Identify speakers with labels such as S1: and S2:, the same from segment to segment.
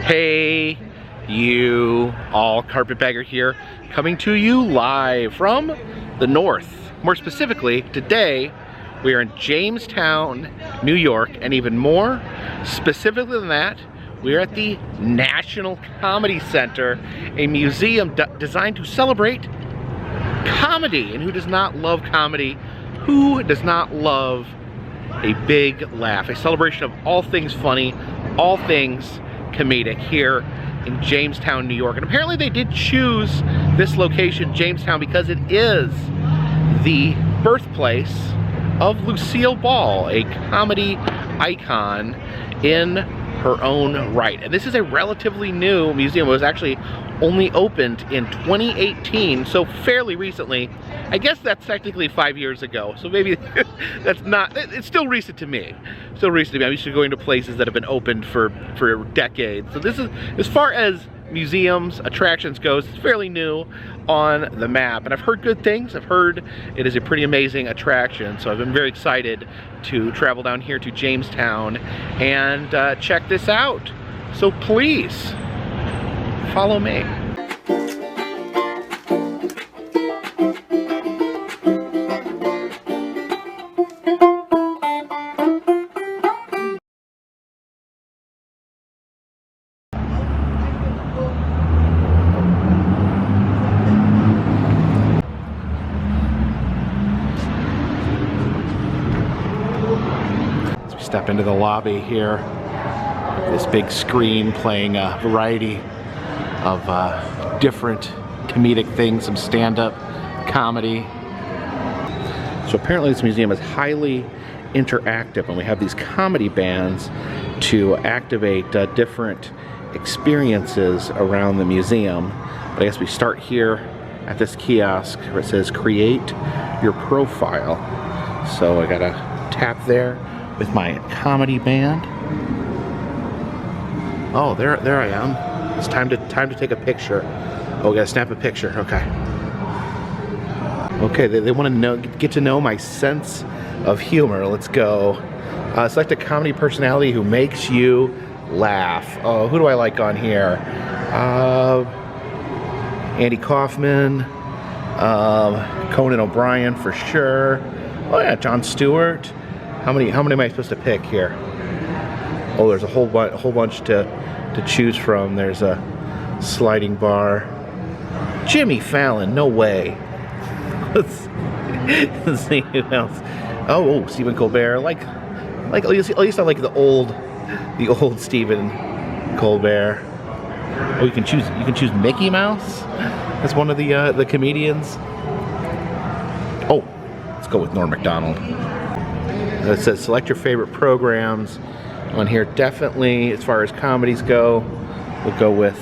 S1: Hey, you all, Carpetbagger here, coming to you live from the north. More specifically, today we are in Jamestown, New York, and even more specifically than that, we are at the National Comedy Center, a museum designed to celebrate comedy. And who does not love comedy? Who does not love a big laugh? A celebration of all things funny, all things comedic here in Jamestown, New York. And apparently they did choose this location, Jamestown, because it is the birthplace of Lucille Ball, a comedy icon in her own right. And this is a relatively new museum. It was actually only opened in 2018, so fairly recently. I guess that's technically 5 years ago, so maybe that's not, it's still recent to me. Still recent to me. I'm used to going to places that have been opened for decades. So this is, as far as museums, attractions goes, it's fairly new on the map. And I've heard good things. I've heard it is a pretty amazing attraction. So I've been very excited to travel down here to Jamestown and check this out. So please, follow me. Step into the lobby here. This big screen playing a variety of different comedic things, some stand-up comedy. So apparently this museum is highly interactive, and we have these comedy bands to activate different experiences around the museum. But I guess we start here at this kiosk where it says create your profile. So I gotta tap there with my comedy band. Oh, there I am. It's time to take a picture. Oh, gotta snap a picture. Okay. Okay, they want to get to know my sense of humor. Let's go. Select a comedy personality who makes you laugh. Oh, who do I like on here? Andy Kaufman, Conan O'Brien for sure. Oh yeah, Jon Stewart. How many am I supposed to pick here? Oh, there's a whole bunch to choose from. There's a sliding bar. Jimmy Fallon, no way. Let's see who else. Oh, Stephen Colbert. Like at least I like the old Stephen Colbert. Oh, you can choose Mickey Mouse as one of the comedians. Oh, let's go with Norm Macdonald. It says select your favorite programs on here. Definitely, as far as comedies go, we'll go with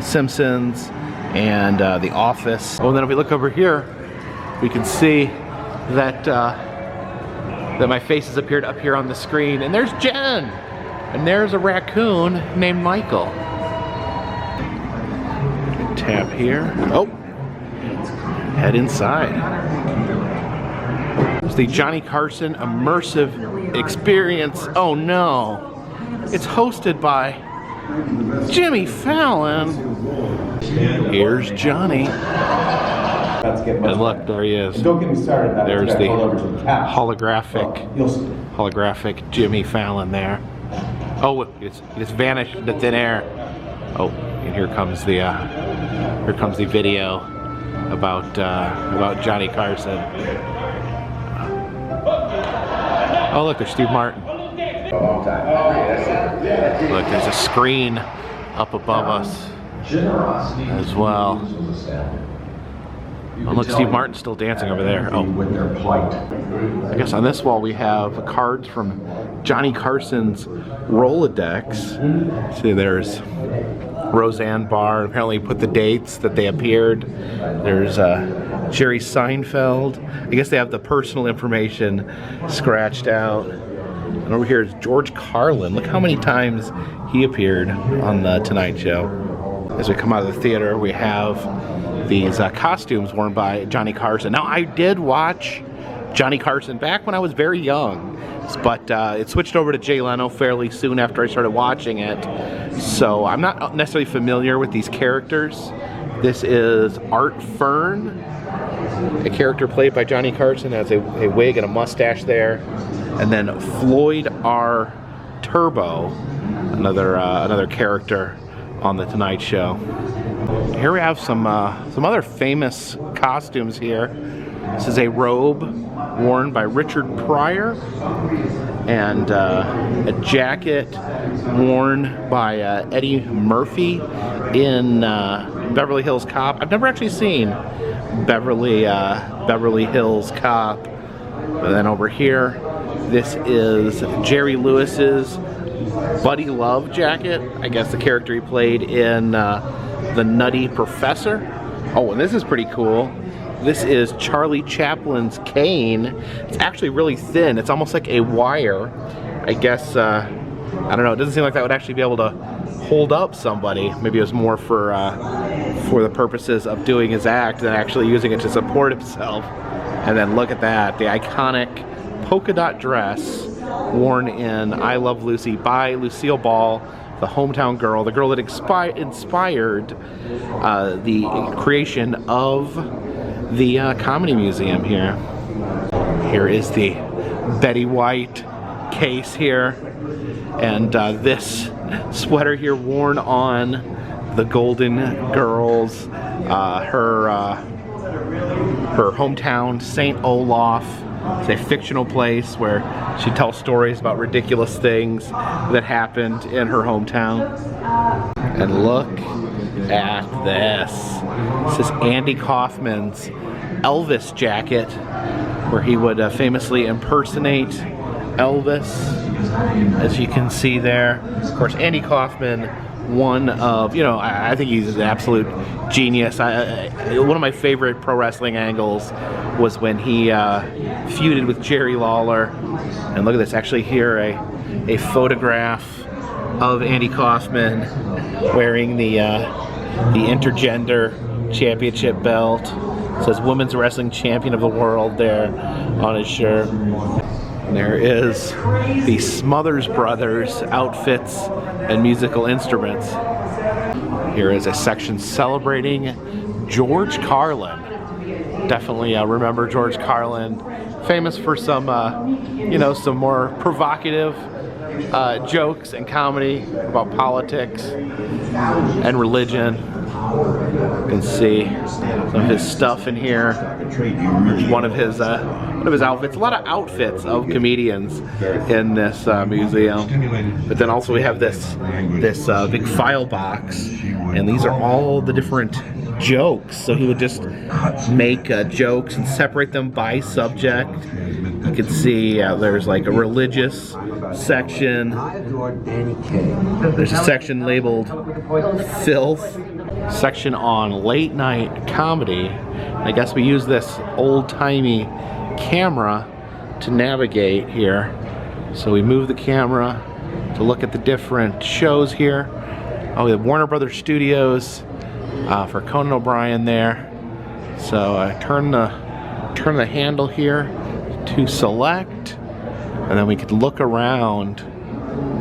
S1: Simpsons and The Office. Oh, and then if we look over here, we can see that that my face has appeared up here on the screen. And there's Jen, and there's a raccoon named Michael. Tap here. Oh, head inside. It's the Johnny Carson Immersive Experience. Oh no, it's hosted by Jimmy Fallon. Here's Johnny. And look, there he is.
S2: Don't get me started.
S1: There's the holographic Jimmy Fallon there. Oh, he just vanished into thin air. Oh, and here comes the video about Johnny Carson. Oh look, there's Steve Martin. Look, there's a screen up above us as well. Oh look, Steve Martin's still dancing over there. Oh, I guess on this wall we have cards from Johnny Carson's Rolodex. See, there's Roseanne Barr. Apparently put the dates that they appeared. There's Jerry Seinfeld. I guess they have the personal information scratched out. And over here is George Carlin. Look how many times he appeared on the Tonight Show. As we come out of the theater, we have these costumes worn by Johnny Carson. Now, I did watch Johnny Carson back when I was very young, but it switched over to Jay Leno fairly soon after I started watching it. So So I'm not necessarily familiar with these characters. This is Art Fern, a character played by Johnny Carson, has a wig and a mustache there. And then Floyd R. Turbo, another character on the Tonight Show. Here we have some other famous costumes here. This is a robe worn by Richard Pryor, and a jacket worn by Eddie Murphy in Beverly Hills Cop. I've never actually seen Beverly Hills Cop. But then over here, this is Jerry Lewis's Buddy Love jacket. I guess the character he played in The Nutty Professor. Oh, and this is pretty cool. This is Charlie Chaplin's cane. It's actually really thin. It's almost like a wire. I guess, I don't know, it doesn't seem like that would actually be able to hold up somebody. Maybe it was more for the purposes of doing his act than actually using it to support himself. And then look at that, the iconic polka dot dress worn in I Love Lucy by Lucille Ball, the hometown girl, the girl that inspired the creation of the Comedy Museum here. Here is the Betty White case here, and this sweater here worn on the Golden Girls, her hometown, St. Olaf. It's a fictional place where she tells stories about ridiculous things that happened in her hometown. And look at this. This is Andy Kaufman's Elvis jacket, where he would famously impersonate Elvis, as you can see there. Of course, Andy Kaufman, one of, you know, I think he's an absolute genius. One of my favorite pro wrestling angles was when he feuded with Jerry Lawler. And look at this, actually here a photograph of Andy Kaufman wearing the intergender championship belt. It says Women's Wrestling Champion of the World there on his shirt. And there is the Smothers Brothers outfits and musical instruments. Here is a section celebrating George Carlin. Definitely remember George Carlin, famous for some, you know, some more provocative jokes and comedy about politics and religion. You can see some of his stuff in here. There's one of his outfits. A lot of outfits of comedians in this museum. But then also we have this big file box, and these are all the different jokes. So he would just make jokes and separate them by subject. You can see there's like a religious section. There's a section labeled filth. Section on late night comedy. I guess we use this old-timey camera to navigate here. So we move the camera to look at the different shows here. Oh, we have Warner Brothers Studios for Conan O'Brien there. So I turn the handle here to select, and then we could look around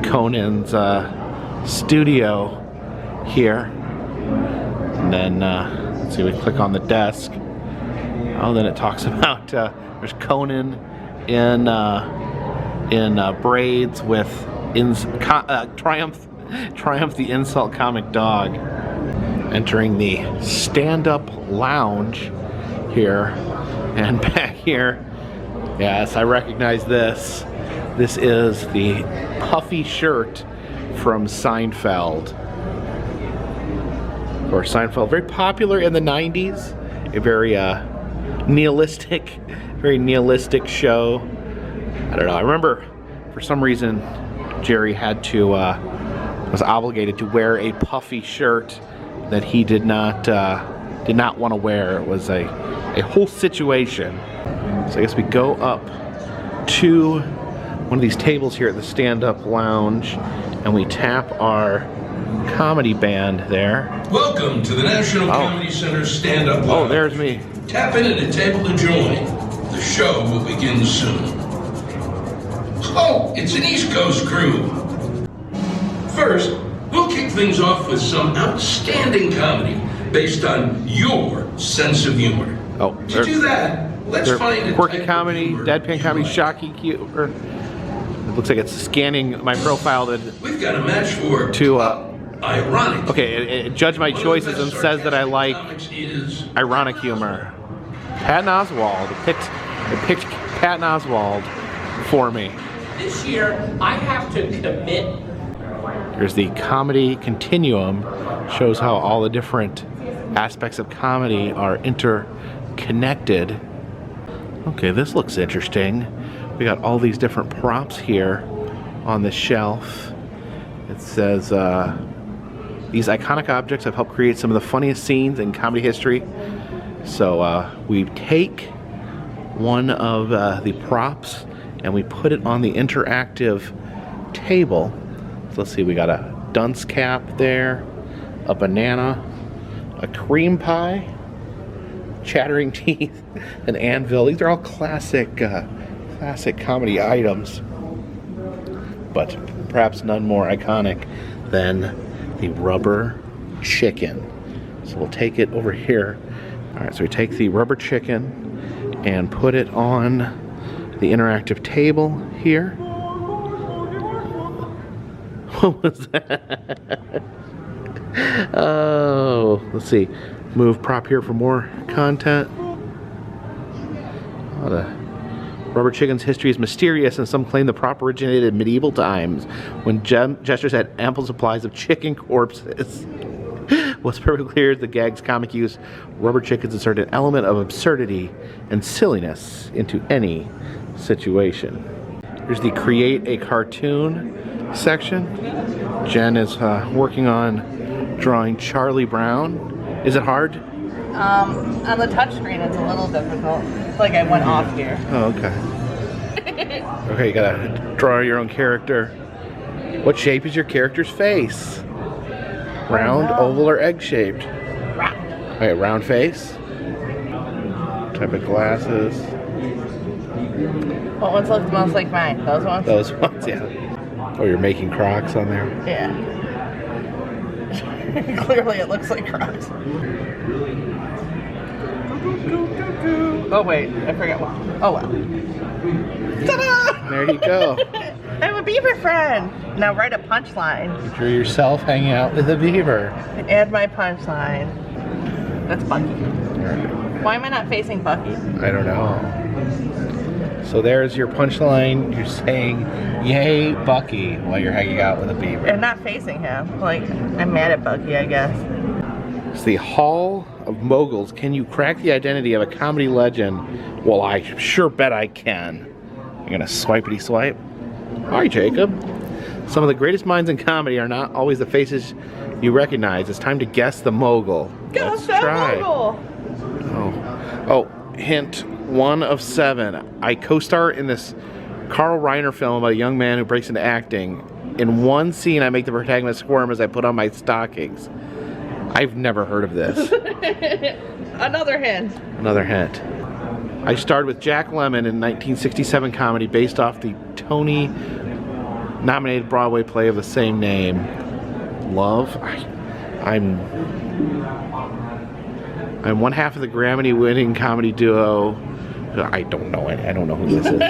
S1: Conan's studio here. And then let's see, we click on the desk. Oh, then it talks about there's Conan in braids with Triumph the Insult Comic Dog. Entering the stand-up lounge here, and back here, yes, I recognize this. This is the puffy shirt from Seinfeld. Or Seinfeld, very popular in the 90s, a very nihilistic show. I don't know, I remember for some reason Jerry had to, was obligated to wear a puffy shirt that he did not want to wear. It was a whole situation. So I guess we go up to one of these tables here at the stand-up lounge, and we tap our comedy band there.
S2: Welcome to the National Comedy Center Stand-Up Lounge.
S1: Oh, there's me.
S2: Tap in at a table to join. The show will begin soon. Oh, it's an East Coast crew. First, we'll kick things off with some outstanding comedy based on your sense of humor.
S1: Oh,
S2: To do that, let's find a
S1: quirky
S2: type of
S1: comedy,
S2: humor
S1: deadpan
S2: you
S1: comedy,
S2: like.
S1: shocking humor. It looks like it's scanning my profile
S2: We've got a match for
S1: to
S2: ironic.
S1: okay, it judged my choices and says that I like ironic humor. Patton Oswalt. It picked Patton Oswalt for me.
S3: This year, I have to commit.
S1: Here's the comedy continuum. Shows how all the different aspects of comedy are interconnected. Okay, this looks interesting. We got all these different props here on the shelf. It says, these iconic objects have helped create some of the funniest scenes in comedy history. So we take one of the props and we put it on the interactive table. So let's see, we got a dunce cap there, a banana, a cream pie, chattering teeth, an anvil. These are all classic comedy items, but perhaps none more iconic than the rubber chicken. So we'll take it over here. All right, so we take the rubber chicken and put it on the interactive table here. What was that? Oh, let's see. Move prop here for more content. Oh, the rubber chicken's history is mysterious, and some claim the prop originated in medieval times when jesters had ample supplies of chicken corpses. What's perfectly clear is the gag's comic use. Rubber chickens insert an element of absurdity and silliness into any situation. Here's the create a cartoon section. Jen is working on drawing Charlie Brown. Is it hard?
S4: On the touchscreen, it's a little difficult. It's like I went off here.
S1: Oh, okay. Okay, you gotta draw your own character. What shape is your character's face? Round, oval, or egg-shaped?
S4: Round.
S1: Okay, round face. Type of glasses.
S4: What ones look the most like mine? Those ones?
S1: Those ones, yeah. Oh, you're making Crocs on there?
S4: Yeah. Clearly it looks like Crocs. Oh wait, I forgot one. Oh well. Ta-da!
S1: There you go.
S4: I'm a beaver friend. Now write a punchline.
S1: You drew yourself hanging out with a beaver.
S4: And add my punchline. That's Bucky. Why am I not facing Bucky?
S1: I don't know. So there's your punchline. You're saying, yay, Bucky, while you're hanging out with a beaver.
S4: I'm not facing him. Like, I'm mad at Bucky, I guess.
S1: It's the Hall of Moguls. Can you crack the identity of a comedy legend? Well, I sure bet I can. You're gonna swipety swipe? Hi, Jacob. Some of the greatest minds in comedy are not always the faces you recognize. It's time to guess the mogul.
S4: Guess the mogul!
S1: Oh, hint 1 of 7. I co-star in this Carl Reiner film about a young man who breaks into acting. In one scene, I make the protagonist squirm as I put on my stockings. I've never heard of this.
S4: Another hint.
S1: Another hint. I starred with Jack Lemmon in 1967 comedy based off the Tony-nominated Broadway play of the same name. Love? I'm one half of the Grammy-winning comedy duo. I don't know. I don't know who this is.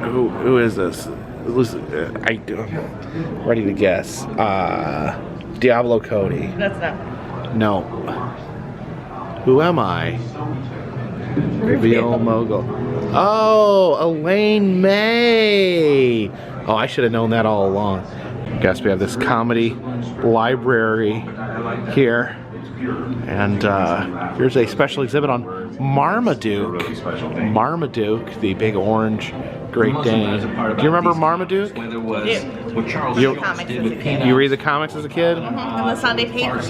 S1: Who is this? I'm ready to guess. Diablo Cody.
S4: That's not.
S1: No. Who am I? Reveal mogul. Oh, Elaine May. Oh, I should have known that all along. Guess we have this comedy library here. And here's a special exhibit on Marmaduke. Marmaduke, the big orange Great Dane. Do you remember Marmaduke? You read the comics as a kid?
S4: And the Sunday paper.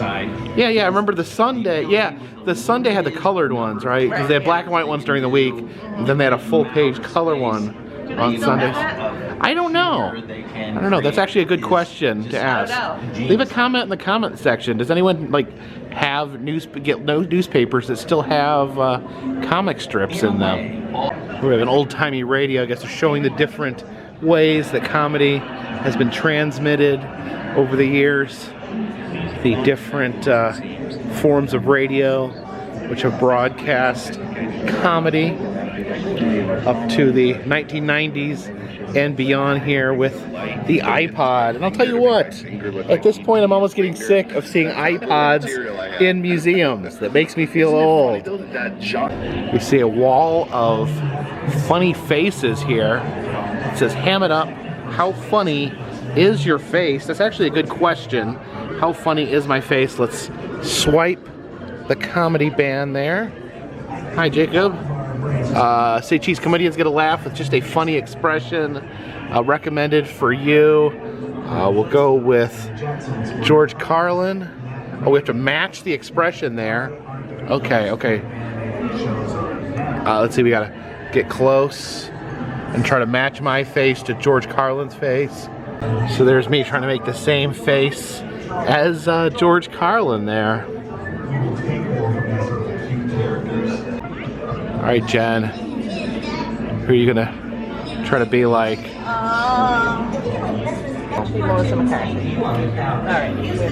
S1: Yeah, I remember the Sunday. Yeah, the Sunday had the colored ones, right? Because they had black and white ones during the week, and then they had a full-page color one on Sundays. I don't know. That's actually a good question to ask. Leave a comment in the comment section. Does anyone have newspapers that still have comic strips in them? We have an old-timey radio. I guess they're showing the different ways that comedy has been transmitted over the years. The different forms of radio which have broadcast comedy up to the 1990s and beyond here with the iPod. And I'll tell you what, at this point I'm almost getting sick of seeing iPods in museums. That makes me feel old. We see a wall of funny faces here. It says, "Ham it up, how funny is your face?" That's actually a good question. How funny is my face? Let's swipe the comedy band there. Hi, Jacob. Say cheese comedians get a laugh with just a funny expression. Recommended for you. We'll go with George Carlin. Oh, we have to match the expression there. Okay, okay. Let's see, we gotta get close and try to match my face to George Carlin's face. So there's me trying to make the same face as George Carlin there. All right, Jen, who are you gonna try to be like?
S4: Melissa McCarthy. All right, we have to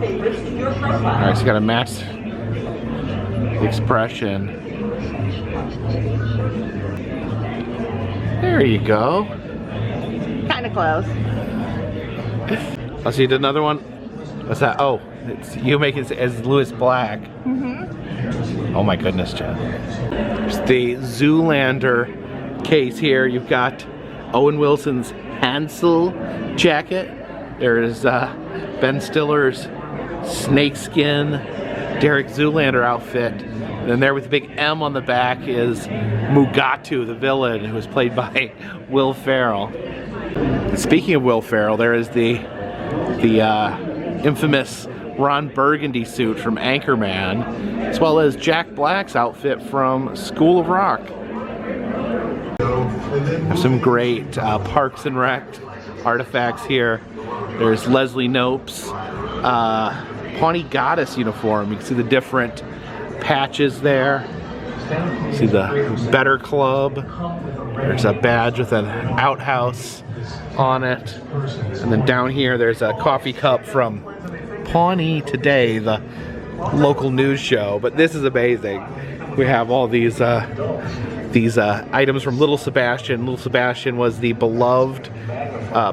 S4: figure it out.
S1: All right, so you gotta match the expression. There you go.
S4: Kind of close.
S1: Oh, so you did another one? What's that? Oh, it's you making it as Lewis Black.
S4: Mm-hmm.
S1: Oh my goodness, Jen. There's the Zoolander case here. You've got Owen Wilson's Hansel jacket. There's Ben Stiller's snakeskin Derek Zoolander outfit. And then there with the big M on the back is Mugatu, the villain, who was played by Will Ferrell. Speaking of Will Ferrell, there is the infamous Ron Burgundy suit from Anchorman, as well as Jack Black's outfit from School of Rock. Have some great Parks and Rec artifacts here. There's Leslie Knope's Pawnee Goddess uniform. You can see the different patches there. See the Better Club. There's a badge with an outhouse on it. And then down here there's a coffee cup from Pawnee Today, the local news show. But this is amazing. We have all these items from Little Sebastian. Little Sebastian was the beloved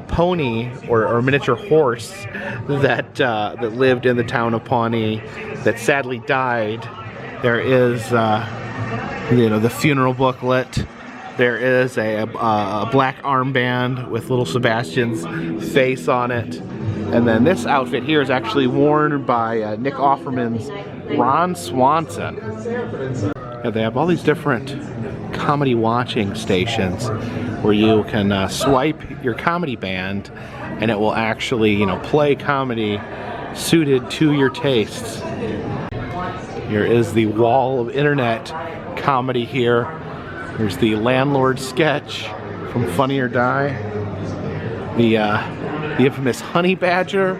S1: pony or miniature horse that lived in the town of Pawnee that sadly died. There is the funeral booklet. There is a black armband with Little Sebastian's face on it. And then this outfit here is actually worn by Nick Offerman's Ron Swanson. Yeah, they have all these different comedy watching stations where you can swipe your comedy band and it will actually, play comedy suited to your tastes. Here is the wall of internet comedy here. There's the landlord sketch from Funny or Die. The infamous Honey Badger.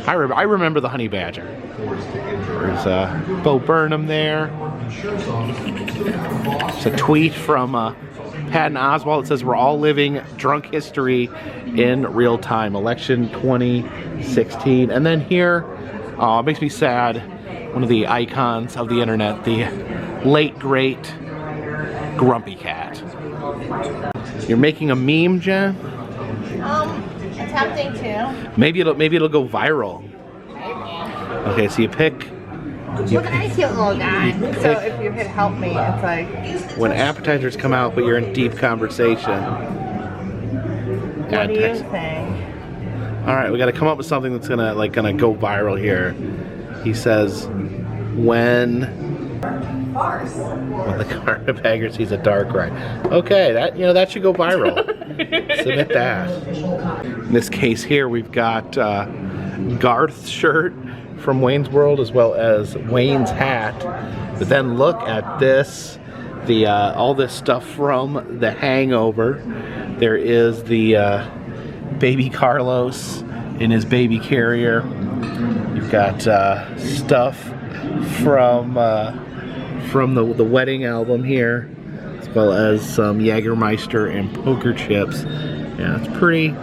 S1: I remember the Honey Badger. There's Bo Burnham there. It's a tweet from Patton Oswalt. It says, "We're all living drunk history in real time. Election 2016. And then here, it makes me sad, one of the icons of the internet, the late great Grumpy Cat. You're making a meme, Jen?
S4: Attempting to.
S1: Maybe it'll go viral. Okay, so you pick.
S4: Look at that cute little guy. So if you could help me, it's like
S1: when appetizers come out, but you're in deep conversation.
S4: What do you think?
S1: All right, we got to come up with something that's gonna go viral here. He says, when the Carpetbagger sees a dark ride. Okay, that should go viral. Submit that. In this case here, we've got Garth's shirt from Wayne's World as well as Wayne's hat. But then look at this, all this stuff from The Hangover. There is the baby Carlos in his baby carrier. You've got stuff from the wedding album here. as well as some Jägermeister and poker chips. Yeah, it's pretty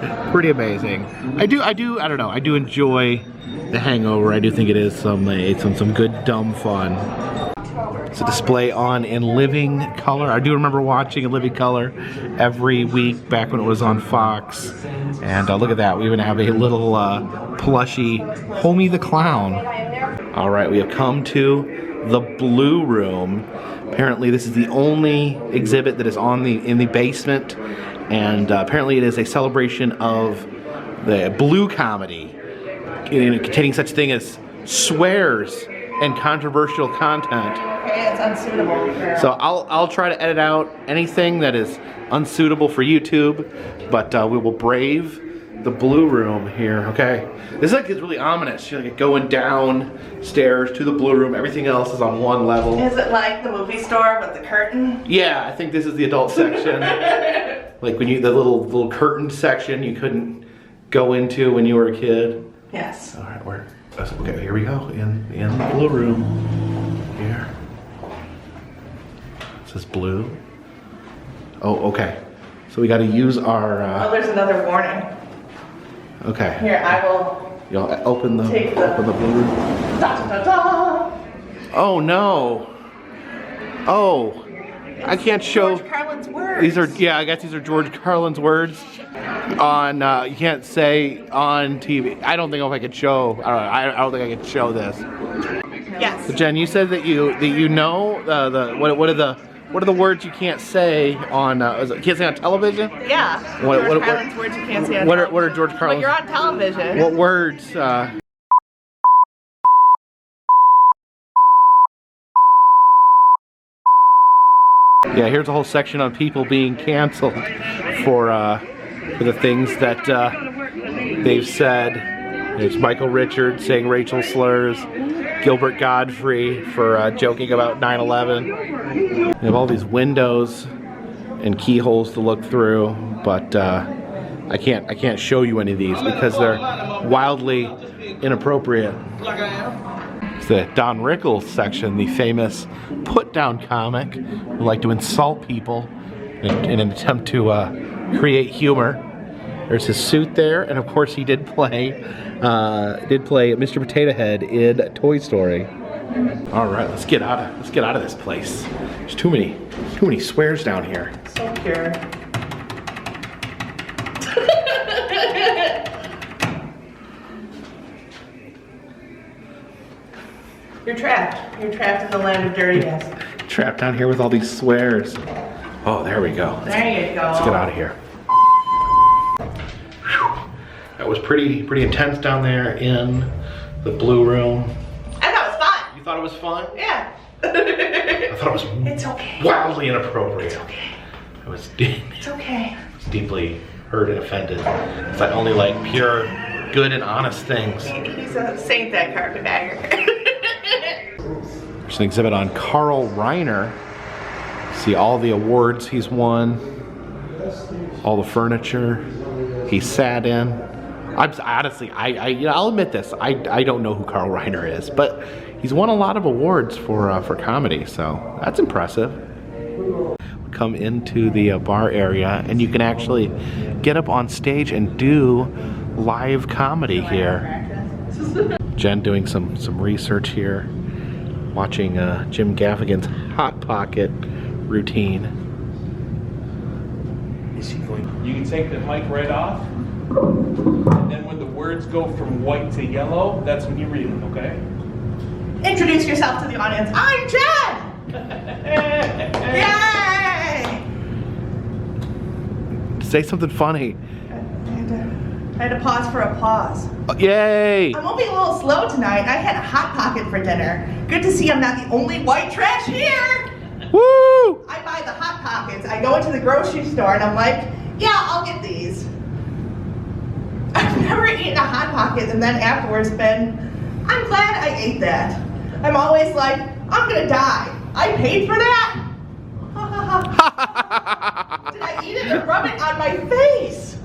S1: amazing. I don't know, I do enjoy The Hangover. I do think it is some good dumb fun. It's a display on In Living Color. I do remember watching In Living Color every week back when it was on Fox. And look at that, we even have a little plushy Homie the Clown. All right, we have come to the Blue Room. Apparently this is the only exhibit that is in the basement. And apparently it is a celebration of the blue comedy, containing such thing as swears and controversial content.
S4: Okay, it's unsuitable.
S1: So I'll try to edit out anything that is unsuitable for YouTube, but we will brave the Blue Room here. Okay, this is really ominous. You're like going downstairs to the Blue Room. Everything else is on one level.
S4: Is it like the movie store with the curtain?
S1: Yeah, I think this is the adult section. Like when the little curtained section you couldn't go into when you were a kid.
S4: Yes.
S1: All right, okay, here we go, in the Blue Room, here. It says blue. Oh, okay. So we gotta use our,
S4: Oh, there's another warning.
S1: Okay.
S4: Here, I will
S1: You'll open the Blue Room.
S4: Da, da, da.
S1: Oh no. Oh, I can't show.
S4: George Carlin's words.
S1: These are, yeah, I guess these are George Carlin's words. On, you can't say on TV. I don't think if I could show. I don't think I could show this.
S4: Yes.
S1: So Jen, you said that you know what are the words you can't say on can't say on television?
S4: Yeah. George Carlin's words you can't say on television.
S1: What are George Carlin's?
S4: Well, you're on television.
S1: What words? Yeah, here's a whole section on people being canceled for the things that they've said. There's Michael Richards saying racial slurs, Gilbert Godfrey for joking about 9/11. We have all these windows and keyholes to look through, but I can't show you any of these because they're wildly inappropriate. It's the Don Rickles section, the famous put-down comic who liked to insult people in an attempt to create humor. There's his suit there, and of course he did play Mr. Potato Head in Toy Story. All right, let's get out of this place. There's too many swears down here.
S4: So pure. You're trapped. You're trapped in the land of dirtiness.
S1: Trapped down here with all these swears. Oh, there we go.
S4: There you go.
S1: Let's get out of here. Whew. That was pretty intense down there in the Blue Room.
S4: I thought it was fun.
S1: You thought it was fun?
S4: Yeah.
S1: I thought it was
S4: It's okay.
S1: wildly inappropriate.
S4: It's okay.
S1: It's
S4: okay.
S1: deeply hurt and offended. Because I only like pure, good and honest things.
S4: He's a saint, that carpetbagger.
S1: There's an exhibit on Carl Reiner. See all the awards he's won, all the furniture he sat in. Honestly, I'll admit this. I don't know who Carl Reiner is, but he's won a lot of awards for comedy, so that's impressive. We come into the bar area, and you can actually get up on stage and do live comedy here. Jen doing some research here, watching Jim Gaffigan's Hot Pocket routine. Is he going?
S5: You can take the mic right off, and then when the words go from white to yellow, that's when you read them, okay?
S4: Introduce yourself to the audience. I'm Jen! Yay!
S1: Say something funny.
S4: I had to pause for applause.
S1: Yay!
S4: I'm moving a little slow tonight. I had a Hot Pocket for dinner. Good to see I'm not the only white trash here.
S1: Woo!
S4: I buy the Hot Pockets. I go into the grocery store and I'm like, yeah, I'll get these. I've never eaten a Hot Pocket and then afterwards been, I'm glad I ate that. I'm always like, I'm gonna die. I paid for that? Did I eat it or rub it on my face?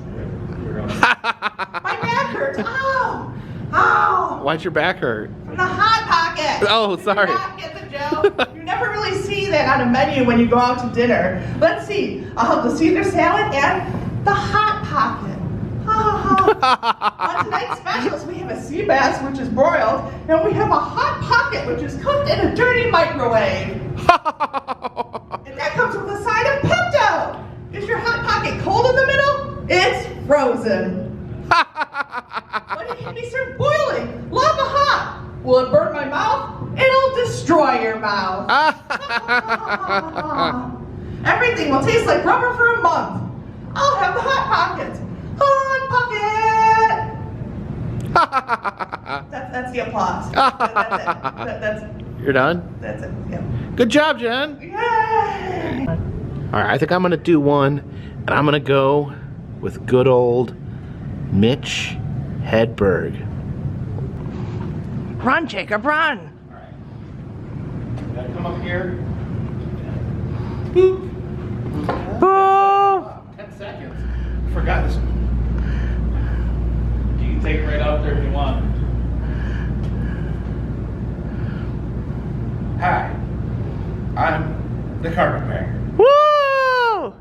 S4: My back hurts. Ow! Ow!
S1: Why'd your back hurt?
S4: From the Hot Pocket.
S1: Oh, sorry.
S4: You not get the joke. You never really see that on a menu when you go out to dinner. Let's see. I'll have the Caesar salad and the Hot Pocket. On tonight's specials, we have a sea bass, which is broiled, and we have a Hot Pocket, which is cooked in a dirty microwave. And that comes with a side of Pepto. Is your Hot Pocket cold in the middle? It's frozen. But it can be served boiling, lava hot. Will it burn my mouth? It'll destroy your mouth. Everything will taste like rubber for a month. I'll have the Hot Pockets. Hot Pocket! That's the applause. That's it.
S1: You're done?
S4: That's it. Yeah.
S1: Good job, Jen.
S4: Yay!
S1: All right, I think I'm gonna do one, and I'm gonna go with good old Mitch Hedberg.
S4: Run, Jacob, run!
S1: All right. Gotta come up here. Boop.
S4: Boo!
S1: 10 seconds. Forgot this.
S5: You can take it right out there if you want.
S1: Hi, I'm the Carpetbagger.
S4: Woo!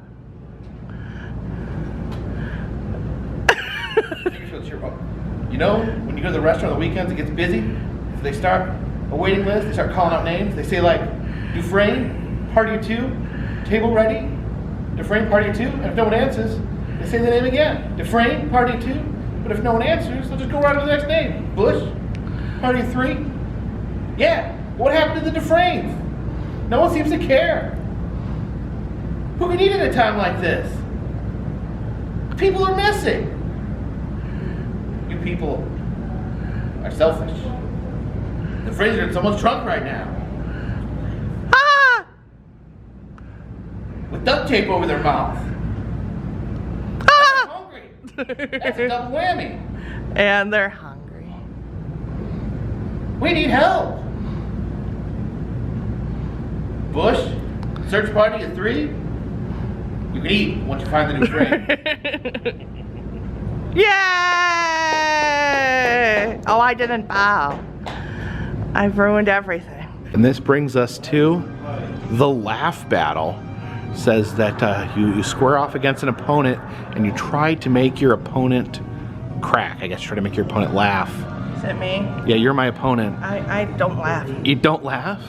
S1: You know, when you go to the restaurant on the weekends, it gets busy. So they start a waiting list. They start calling out names. They say like, Dufresne, party of 2, table ready. Dufresne, party of 2. And if no one answers, they say the name again. Dufresne, party of 2. But if no one answers, they'll just go right to the next name. Bush, party of 3. Yeah, what happened to the Dufresnes? No one seems to care. Who can eat at a time like this? People are missing. You people are selfish. The Dufresnes are in someone's trunk right now.
S4: Ah!
S1: With duct tape over their mouth.
S4: Ah!
S1: I'm hungry. That's a double whammy.
S4: And they're hungry.
S1: We need help. Bush, search party of 3. You can eat once you find the new frame.
S4: Yay! Oh, I didn't bow. I've ruined everything.
S1: And this brings us to the laugh battle. Says that you square off against an opponent and you try to make your opponent crack. I guess try to make your opponent laugh.
S4: Is it me?
S1: Yeah, you're my opponent.
S4: I don't laugh.
S1: You don't laugh?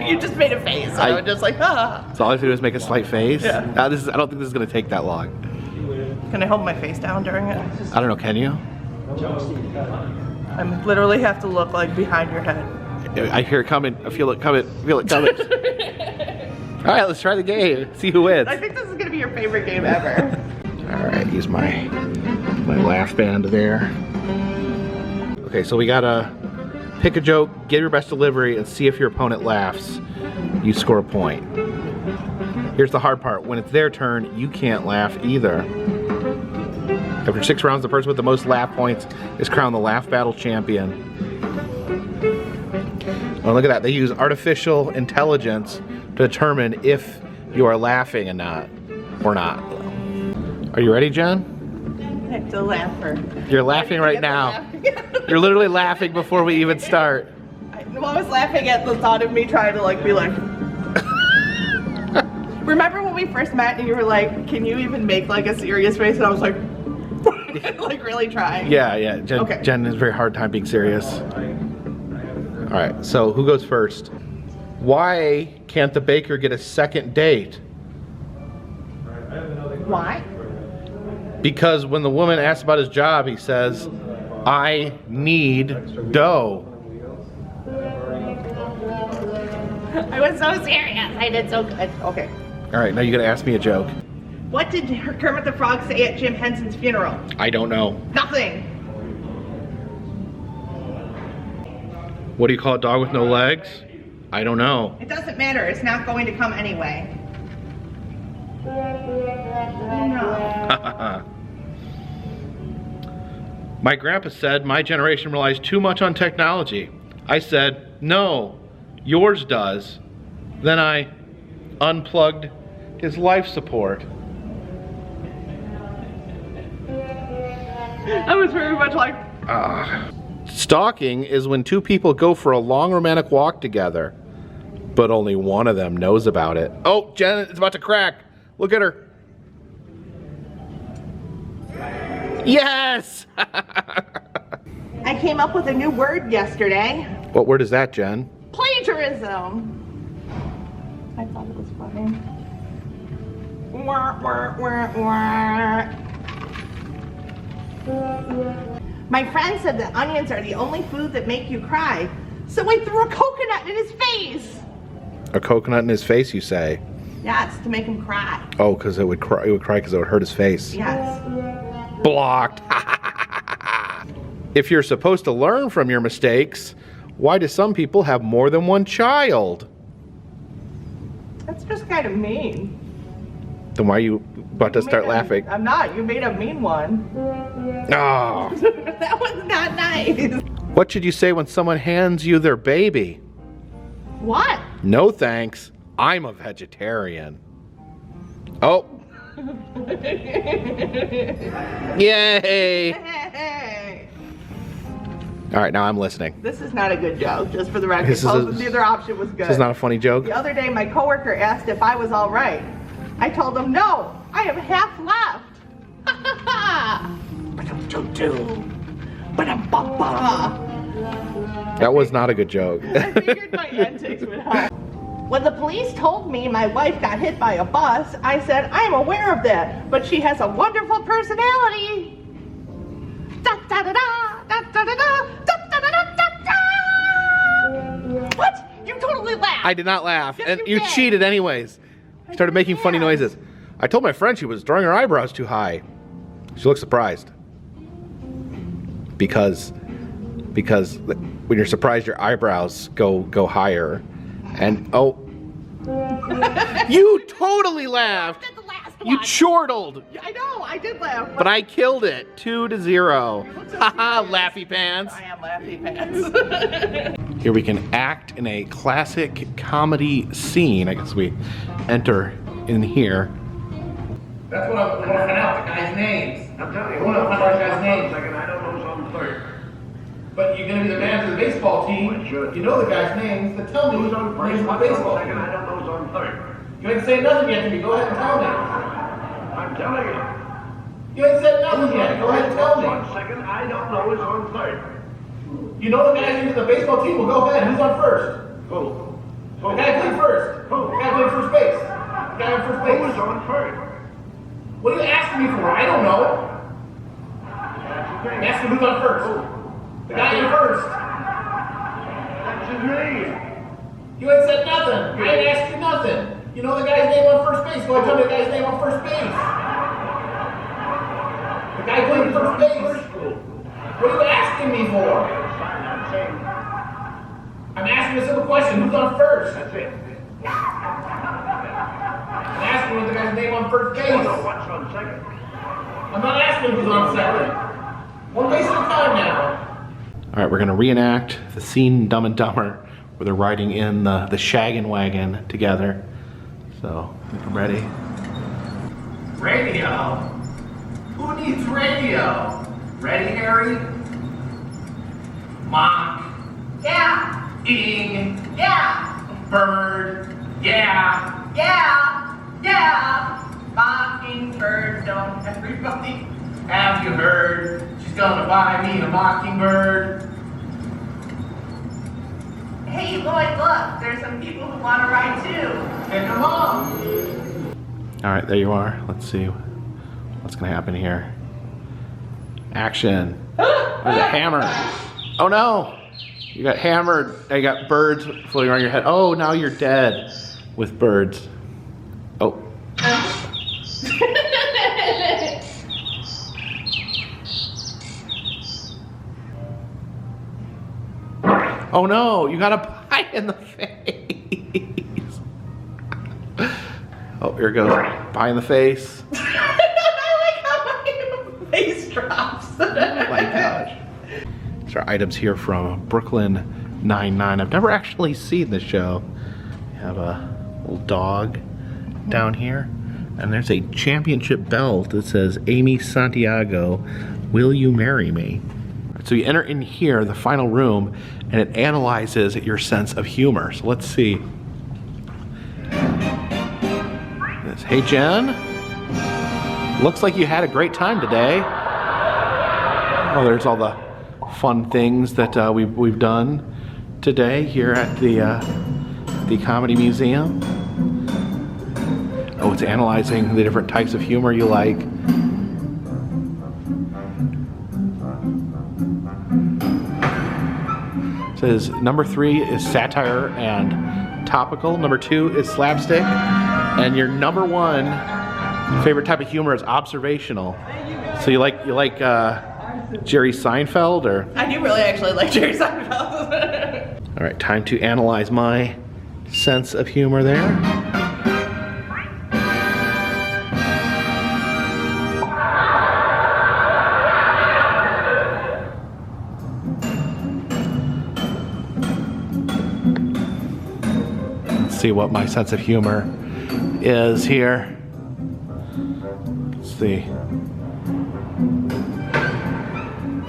S4: You just made a face. And I was just like, ah.
S1: So all I have to do is make a slight face?
S4: Yeah.
S1: I don't think this is going to take that long.
S4: Can I hold my face down during it?
S1: I don't know, can you?
S4: I literally have to look like behind your head.
S1: I hear it coming. I feel it coming. I feel it coming. All right, let's try the game. See who wins.
S4: I think this is going to be your favorite game ever.
S1: All right, use my laugh band there. Okay, so we gotta pick a joke, give your best delivery, and see if your opponent laughs. You score a point. Here's the hard part. When it's their turn, you can't laugh either. After 6 rounds, the person with the most laugh points is crowned the laugh battle champion. Oh, look at that. They use artificial intelligence to determine if you are laughing or not. Are you ready, Jen?
S4: I'm the laugher.
S1: You're laughing right now. You're literally laughing before we even start.
S4: I was laughing at the thought of me trying to be like. Remember when we first met and you were like, can you even make like a serious face? And I was like, like really trying.
S1: Yeah. Jen has a very hard time being serious. All right, so who goes first? Why can't the baker get a second date?
S4: Why?
S1: Because when the woman asks about his job, he says, I need dough.
S4: I was so serious. I did so good. Okay.
S1: All right, now you gotta ask me a joke.
S4: What did Kermit the Frog say at Jim Henson's funeral?
S1: I don't know.
S4: Nothing.
S1: What do you call a dog with no legs? I don't know.
S4: It doesn't matter. It's not going to come anyway. No.
S1: My grandpa said my generation relies too much on technology. I said, no, yours does. Then I unplugged his life support.
S4: I was very much like...
S1: Stalking is when 2 people go for a long romantic walk together. But only one of them knows about it. Oh, Jen, it's about to crack. Look at her. Yes!
S4: I came up with a new word yesterday.
S1: What word is that, Jen?
S4: Plagiarism. I thought it was funny. Wah, wah, wah, wah. My friend said that onions are the only food that make you cry. So I threw a coconut in his face.
S1: A coconut in his face, you say?
S4: Yes, to make him cry.
S1: Oh, because it would cry because it would hurt his face.
S4: Yes.
S1: Blocked. If you're supposed to learn from your mistakes, why do some people have more than one child?
S4: That's just kind of mean.
S1: Then why are you about to start laughing?
S4: I'm not. You made a mean one.
S1: Oh.
S4: That was not nice.
S1: What should you say when someone hands you their baby?
S4: What?
S1: No thanks. I'm a vegetarian. Oh. Yay.
S4: Hey.
S1: All right, now I'm listening.
S4: This is not a good joke, just for the record.
S1: The
S4: other option was good.
S1: This is not a funny joke?
S4: The other day, my coworker asked if I was all right. I told him, no, I have half left.
S1: That was not a good joke.
S4: I figured my antics would help. When the police told me my wife got hit by a bus, I said, I'm aware of that, but she has a wonderful personality. Da da da da, da da da da, da da da da da. What? You totally laughed.
S1: I did not laugh,
S4: Yes,
S1: and
S4: you
S1: you
S4: did.
S1: cheated anyways. You started making funny noises. I told my friend she was drawing her eyebrows too high. She looked surprised. Because when you're surprised, your eyebrows go higher. And oh, you totally laughed.
S4: Did the last
S1: You
S4: one.
S1: chortled.
S4: I know, I did laugh.
S1: But I killed it. 2-0. Haha, laughy pants.
S4: I am laughy pants.
S1: Here we can act in a classic comedy scene. I guess we enter in here.
S6: That's what I'm find out, the guy's names.
S2: I'm telling
S6: I want to find out the guy's names.
S2: Second, I don't know something third.
S6: But you're going to be the manager of the baseball team. You know the guy's names. Then tell me
S2: Who's on
S6: the
S2: first?
S6: names of the
S2: What's on
S6: baseball
S2: second?
S6: team.
S2: I don't know who's on third.
S6: You ain't saying nothing yet to me. Go ahead and tell me.
S2: I'm telling you.
S6: You ain't said nothing yet. Go ahead and tell
S2: Who's
S6: me.
S2: on second? I don't know who's on third.
S6: You know the guy's names of the baseball team? Well, go ahead. Who's on first?
S2: Who?
S6: The guy who played first.
S2: Who?
S6: The guy who played first base. The guy on first base.
S2: Who's on third?
S6: What are you asking me for? I don't know.
S2: That's
S6: I'm
S2: his name.
S6: asking who's on first. The guy on first.
S2: That's his name.
S6: You ain't said nothing. I ain't asked you nothing. You know the guy's name on first base. Go ahead and tell me the guy's name on first base. The guy playing first base. What are you asking me for?
S2: I'm saying.
S6: I'm asking a simple question. Who's on first?
S2: That's it.
S6: I'm asking what the guy's name on first base.
S2: You know what's on second.
S6: I'm not asking who's on second. One base at a time now.
S1: All right, we're gonna reenact the scene Dumb and Dumber where they're riding in the shaggin' wagon together. So, ready?
S6: Radio. Who needs radio? Ready, Harry? Mock.
S4: Yeah,
S6: Ing.
S4: yeah,
S6: Bird. Yeah.
S4: yeah, yeah. Mockingbird, don't everybody.
S6: Have you heard? She's gonna buy me a mockingbird.
S4: Hey, Lloyd, look, there's some people who want to ride too.
S6: Pick 'em up.
S1: All right, there you are. Let's see what's gonna happen here. Action. There's a hammer. Oh no! You got hammered. You got birds floating around your head. Oh, now you're dead with birds. Oh. Oh no, you got a pie in the face. Oh, here it goes. Pie in the face.
S4: I like how my face drops.
S1: Oh my gosh. These are items here from Brooklyn Nine-Nine. I've never actually seen the show. We have a little dog down here. And there's a championship belt that says, Amy Santiago, will you marry me? So you enter in here, the final room, and it analyzes your sense of humor. So let's see. Hey Jen, looks like you had a great time today. Oh, there's all the fun things that we've done today here at the Comedy Museum. Oh, it's analyzing the different types of humor you like. It says number 3 is satire and topical. Number 2 is slapstick. And your number 1 favorite type of humor is observational. So you like Jerry Seinfeld, or?
S4: I do really actually like Jerry Seinfeld.
S1: All right, time to analyze my sense of humor there. Let's see what my sense of humor is here. Let's see.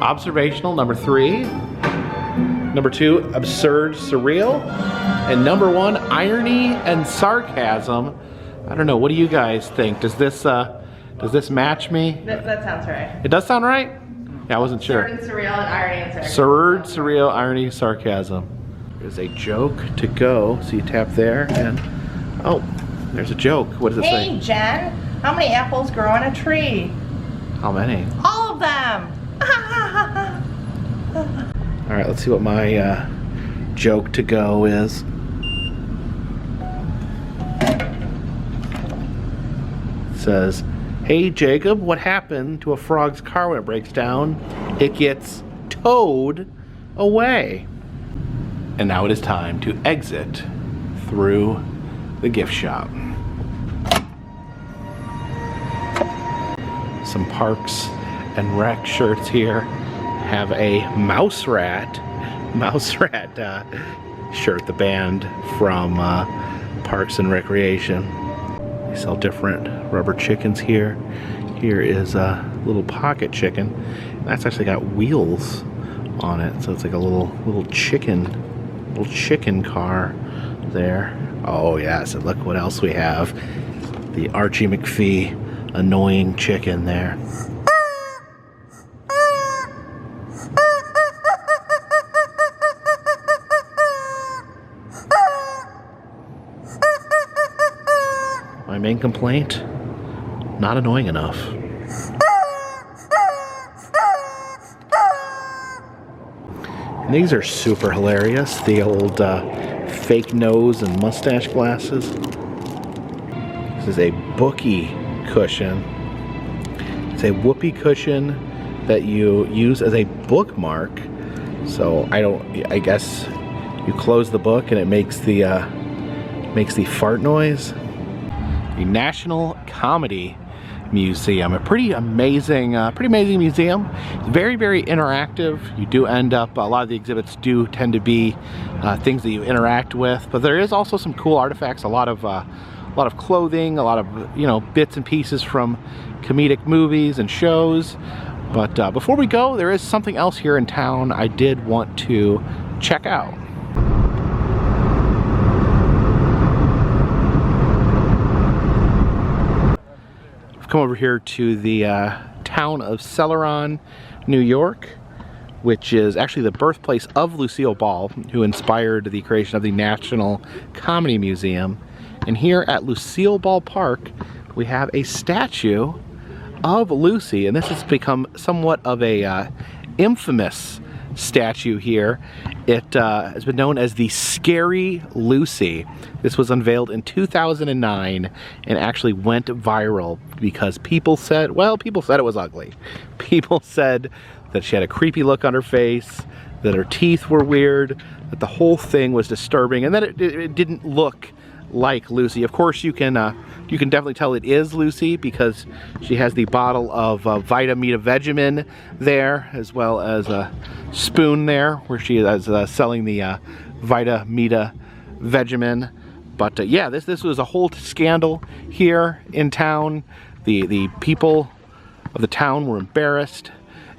S1: Observational, number 3. Number 2, absurd, surreal. And number 1, irony and sarcasm. I don't know, what do you guys think? Does this match me?
S4: That sounds right.
S1: It does sound right? Yeah, I wasn't sure.
S4: Absurd, surreal, and irony and sarcasm.
S1: Absurd, surreal, irony, sarcasm. There's a joke to go. So you tap there and, oh, there's a joke. What does it say?
S4: Hey Jen, how many apples grow on a tree?
S1: How many?
S4: All of them.
S1: All right, let's see what my joke to go is. It says, hey Jacob, what happened to a frog's car when it breaks down? It gets towed away. And now it is time to exit through the gift shop. Some Parks and Rec shirts here have a mouse rat shirt, the band from Parks and Recreation. They sell different rubber chickens here. Here is a little pocket chicken. That's actually got wheels on it, so it's like a little chicken car there. Oh yes, and look what else we have. The Archie McPhee annoying chicken there. My main complaint, not annoying enough. And these are super hilarious, the old fake nose and mustache glasses. This is a bookie cushion. It's a whoopee cushion that you use as a bookmark. So I guess you close the book and it makes the fart noise. The National Comedy Museum, a pretty amazing museum. It's very, very interactive. You do end up, a lot of the exhibits do tend to be things that you interact with, but there is also some cool artifacts, a lot of clothing, a lot of bits and pieces from comedic movies and shows. But before we go, there is something else here in town I did want to check out. Come over here to the town of Celeron, New York, which is actually the birthplace of Lucille Ball, who inspired the creation of the National Comedy Museum. And here at Lucille Ball Park, we have a statue of Lucy, and this has become somewhat of a infamous statue here. It has been known as the Scary Lucy. This was unveiled in 2009 and actually went viral because people said it was ugly. People said that she had a creepy look on her face, that her teeth were weird, that the whole thing was disturbing, and that it didn't look like Lucy. Of course, you can definitely tell it is Lucy because she has the bottle of Vita Mita Vegemin there, as well as a spoon there where she is selling the Vita Mita Vegemin. But yeah, this was a whole scandal here in town. The people of the town were embarrassed.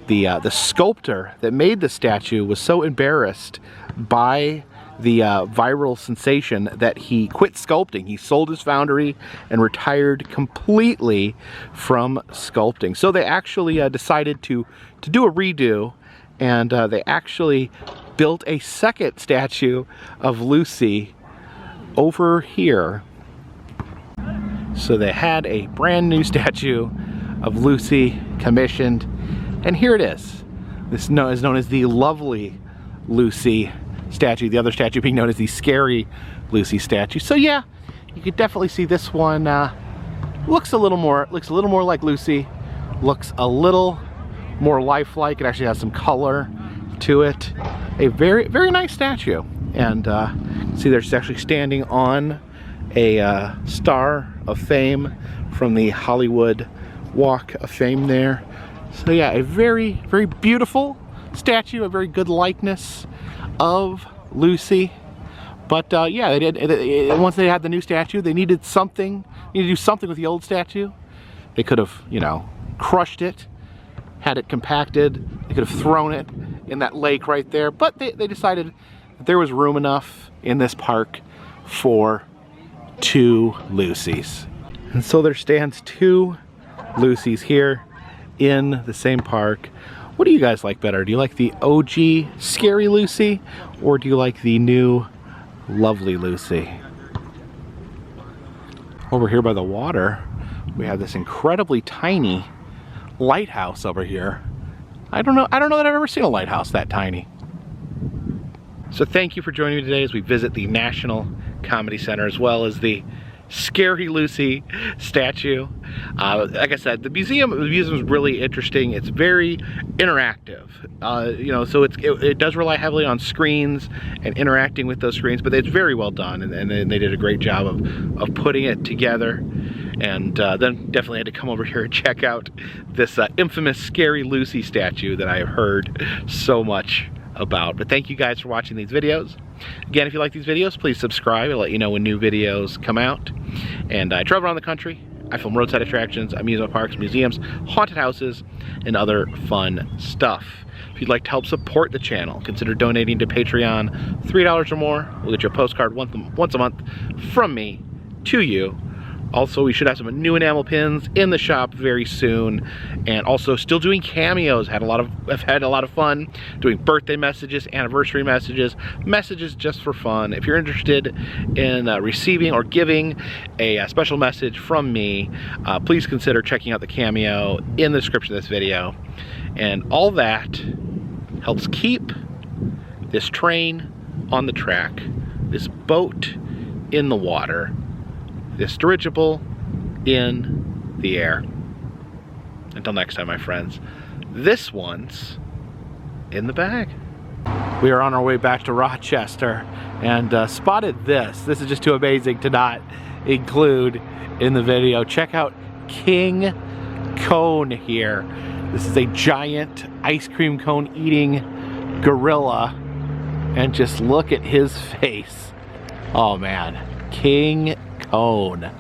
S1: The sculptor that made the statue was so embarrassed by the viral sensation that he quit sculpting. He sold his foundry and retired completely from sculpting. So they actually decided to do a redo, and they actually built a second statue of Lucy over here. So they had a brand new statue of Lucy commissioned, and here it is. This is known as the Lovely Lucy statue, the other statue being known as the Scary Lucy statue. So yeah, you could definitely see this one looks a little more like Lucy, looks a little more lifelike. It actually has some color to it. A very nice statue, and see she's actually standing on a Star of Fame from the Hollywood Walk of Fame there. So yeah, a very beautiful statue, a very good likeness of Lucy. But yeah, they did. Once they had the new statue, they needed to do something with the old statue. They could have, you know, crushed it, had it compacted. They could have thrown it in that lake right there. But they decided that there was room enough in this park for 2 Lucys. And so there stands 2 Lucys here in the same park. What do you guys like better? Do you like the OG Scary Lucy, or do you like the new Lovely Lucy? Over here by the water, we have this incredibly tiny lighthouse over here. I don't know that I've ever seen a lighthouse that tiny. So thank you for joining me today as we visit the National Comedy Center, as well as the Scary Lucy statue. Like I said, the museum is really interesting. It's very interactive. You know, so it does rely heavily on screens and interacting with those screens, but it's very well done, and they did a great job of putting it together. And then definitely had to come over here and check out this infamous Scary Lucy statue that I have heard so much about. But thank you guys for watching these videos. Again, if you like these videos, please subscribe. I'll let you know when new videos come out. And I travel around the country. I film roadside attractions, amusement parks, museums, haunted houses, and other fun stuff. If you'd like to help support the channel, consider donating to Patreon. $3 or more will get you a postcard once a month from me to you. Also, we should have some new enamel pins in the shop very soon, and also still doing cameos. I've had a lot of fun doing birthday messages, anniversary messages just for fun. If you're interested in receiving or giving a special message from me, please consider checking out the Cameo in the description of this video. And all that helps keep this train on the track, this boat in the water, this dirigible in the air. Until next time, my friends, this one's in the bag. We are on our way back to Rochester and spotted this. This is just too amazing to not include in the video. Check out King Cone here. This is a giant ice cream cone eating gorilla, and just look at his face. Oh man, King Cone.